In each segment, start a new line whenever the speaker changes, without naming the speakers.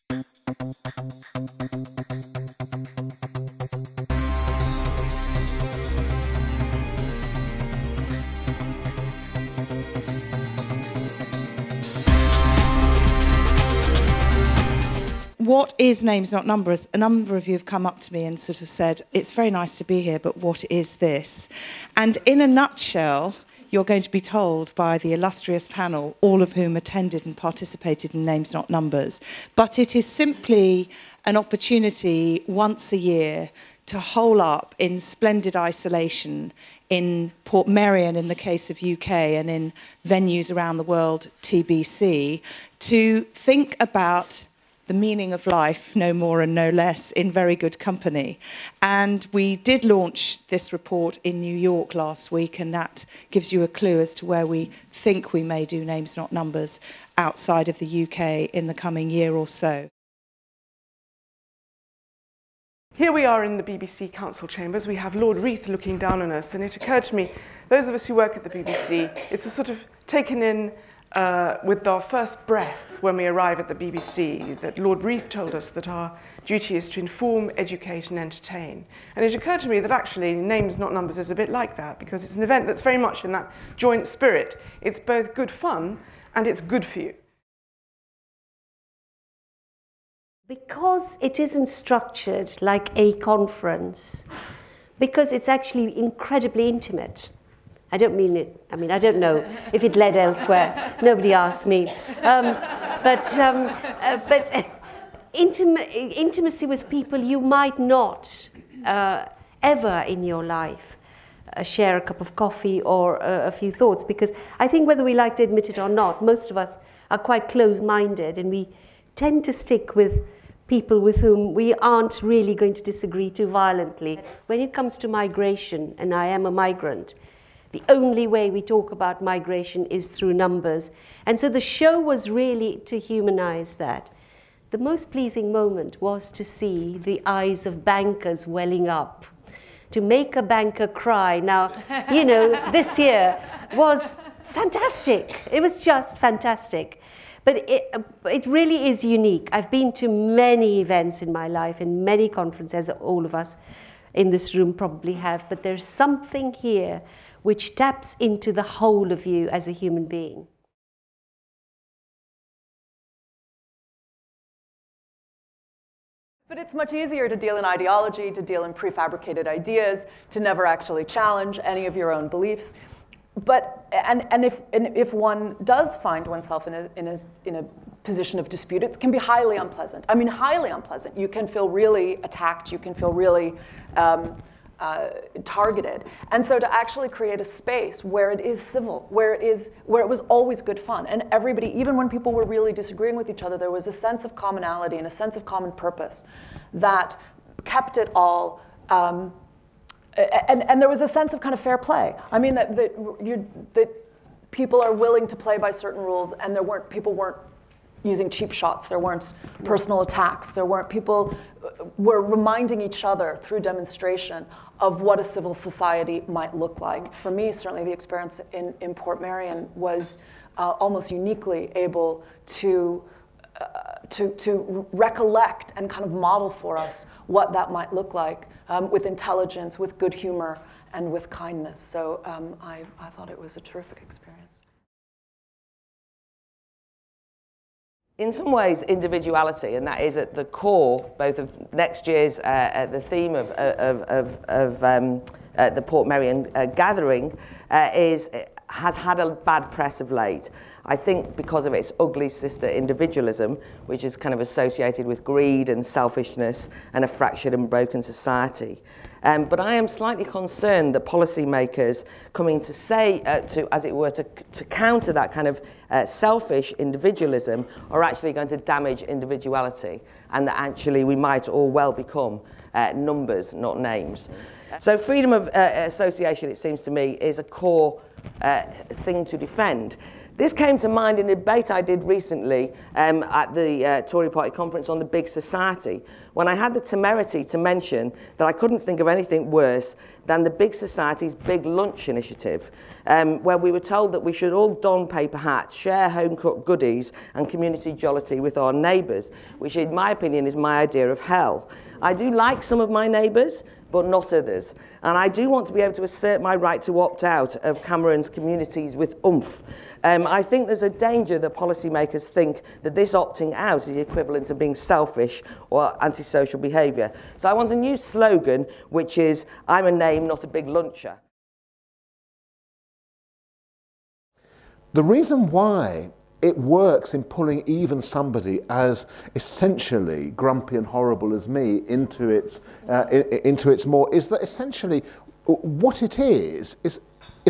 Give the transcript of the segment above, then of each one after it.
What is Names Not Numbers? A number of you have come up to me and sort of said, it's very nice to be here, but what is this? And in a nutshell, you're going to be told by the illustrious panel, all of whom attended and participated in Names Not Numbers. But it is simply an opportunity once a year to hole up in splendid isolation in Portmeirion in the case of UK and in venues around the world, TBC, to think about the meaning of life, no more and no less, in very good company. And we did launch this report in New York last week, and that gives you a clue as to where we think we may do Names Not Numbers outside of the UK in the coming year or so.
Here we are in the BBC Council chambers. We have Lord Reith looking down on us, and it occurred to me, those of us who work at the BBC, it's a sort of taken in with our first breath when we arrive at the BBC, that Lord Reith told us that our duty is to inform, educate and entertain. And it occurred to me that actually Names Not Numbers is a bit like that, because it's an event that's very much in that joint spirit. It's both good fun and it's good for you.
Because it isn't structured like a conference, because it's actually incredibly intimate. I don't mean it, I mean, I don't know if it led elsewhere. Nobody asked me. But intimacy with people you might not ever in your life share a cup of coffee or a few thoughts, because I think whether we like to admit it or not, most of us are quite close-minded, and we tend to stick with people with whom we aren't really going to disagree too violently. When it comes to migration, and I am a migrant, the only way we talk about migration is through numbers. And so the show was really to humanize that. The most pleasing moment was to see the eyes of bankers welling up, to make a banker cry. Now, you know, this year was fantastic. It was just fantastic. But it really is unique. I've been to many events in my life, and many conferences, all of us in this room probably have, but there's something here which taps into the whole of you as a human being.
But it's much easier to deal in ideology, to deal in prefabricated ideas, to never actually challenge any of your own beliefs. But if one does find oneself in a position of dispute, it can be highly unpleasant. I mean, highly unpleasant. You can feel really attacked. You can feel really targeted. And so to actually create a space where it is civil, where it was always good fun, and everybody, even when people were really disagreeing with each other, there was a sense of commonality and a sense of common purpose that kept it all. And there was a sense of kind of fair play. I mean, that people are willing to play by certain rules, and people weren't using cheap shots. There weren't personal attacks. People were reminding each other through demonstration of what a civil society might look like. For me, certainly the experience in Portmeirion was almost uniquely able to recollect and kind of model for us what that might look like with intelligence, with good humor, and with kindness. So I thought it was a terrific experience.
In some ways, individuality, and that is at the core both of next year's the theme of the Portmeirion gathering, has had a bad press of late. I think because of its ugly sister individualism, which is kind of associated with greed and selfishness and a fractured and broken society. But I am slightly concerned that policymakers coming to say, as it were, to counter that kind of selfish individualism are actually going to damage individuality, and that actually we might all well become numbers, not names. So freedom of association, it seems to me, is a core thing to defend. This came to mind in a debate I did recently at the Tory party conference on the big society, when I had the temerity to mention that I couldn't think of anything worse than the big society's big lunch initiative, where we were told that we should all don paper hats, share home-cooked goodies and community jollity with our neighbours, which in my opinion is my idea of hell. I do like some of my neighbours, but not others. And I do want to be able to assert my right to opt out of Cameron's communities with oomph. I think there's a danger that policymakers think that this opting out is the equivalent of being selfish or antisocial behaviour. So I want a new slogan, which is, I'm a name, not a big luncher.
The reason why it works in pulling even somebody as essentially grumpy and horrible as me into its more is that essentially what it is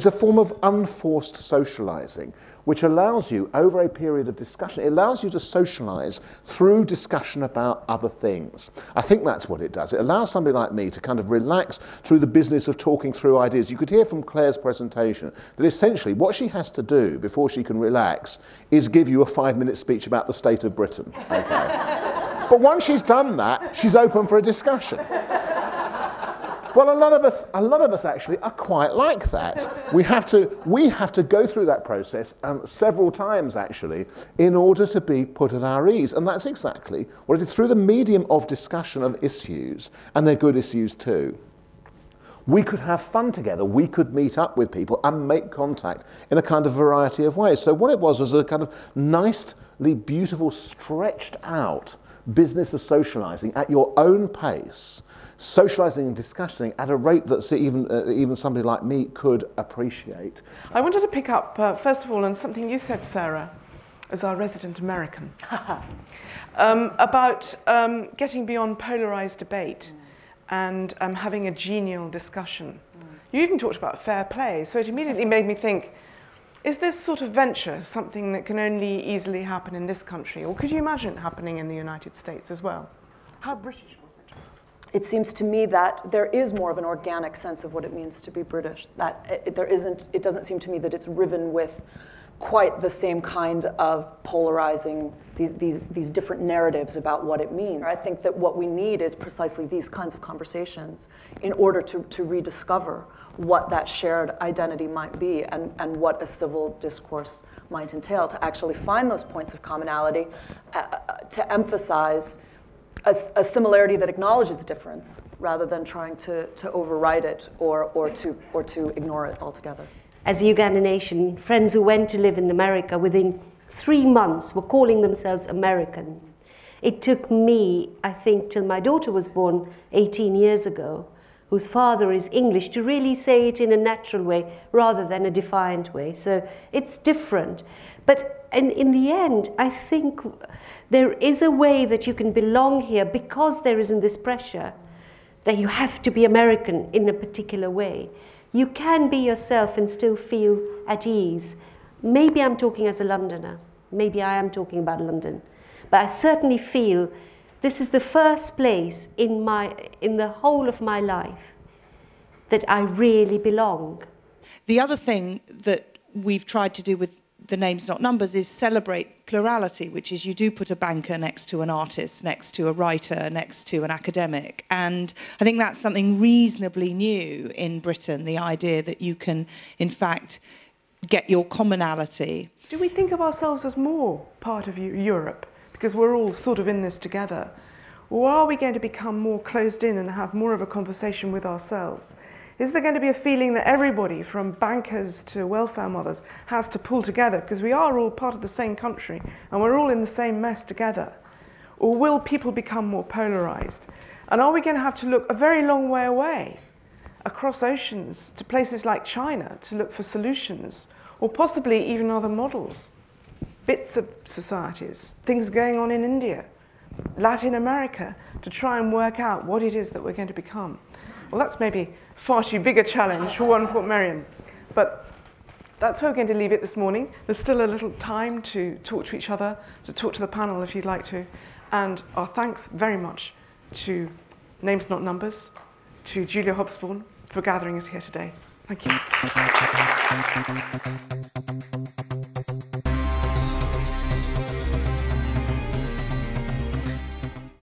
a form of unforced socializing, which allows you, over a period of discussion, it allows you to socialize through discussion about other things. I think that's what it does. It allows somebody like me to kind of relax through the business of talking through ideas. You could hear from Claire's presentation that essentially what she has to do before she can relax is give you a 5-minute speech about the state of Britain. Okay. But once she's done that, she's open for a discussion. Well, a lot of us actually are quite like that. We have to go through that process several times actually in order to be put at our ease, and that's exactly what it is. Through the medium of discussion of issues, and they're good issues too, we could have fun together. We could meet up with people and make contact in a kind of variety of ways. So what it was a kind of nicely beautiful, stretched out business of socializing at your own pace, socializing and discussing at a rate that even somebody like me could appreciate.
I wanted to pick up, first of all, on something you said, Sarah, as our resident American, about getting beyond polarized debate and having a genial discussion. You even talked about fair play, so it immediately made me think, is this sort of venture something that can only easily happen in this country, or could you imagine it happening in the United States as well? How British was it?
It seems to me that there is more of an organic sense of what it means to be British. That it doesn't seem to me that it's riven with quite the same kind of polarizing these different narratives about what it means. I think that what we need is precisely these kinds of conversations in order to rediscover what that shared identity might be and what a civil discourse might entail, to actually find those points of commonality, to emphasize a similarity that acknowledges difference rather than trying to override it or to ignore it altogether.
As a Ugandan nation, friends who went to live in America within 3 months were calling themselves American. It took me, I think, till my daughter was born 18 years ago, whose father is English, to really say it in a natural way rather than a defiant way. So it's different. But in the end, I think there is a way that you can belong here because there isn't this pressure that you have to be American in a particular way. You can be yourself and still feel at ease. Maybe I'm talking as a Londoner. Maybe I am talking about London. But I certainly feel this is the first place in the whole of my life that I really belong.
The other thing that we've tried to do with the Names Not Numbers is celebrate plurality, which is you do put a banker next to an artist, next to a writer, next to an academic. And I think that's something reasonably new in Britain, the idea that you can, in fact, get your commonality.
Do we think of ourselves as more part of Europe because we're all sort of in this together? Or are we going to become more closed in and have more of a conversation with ourselves? Is there going to be a feeling that everybody, from bankers to welfare mothers, has to pull together because we are all part of the same country and we're all in the same mess together? Or will people become more polarized? And are we going to have to look a very long way away, across oceans, to places like China to look for solutions, or possibly even other models, bits of societies, things going on in India, Latin America, to try and work out what it is that we're going to become? Well, that's maybe far too big a challenge for one Port Merion. But that's where we're going to leave it this morning. There's still a little time to talk to each other, to talk to the panel if you'd like to. And our thanks very much to Names Not Numbers, to Julia Hobsbawm for gathering us here today. Thank you.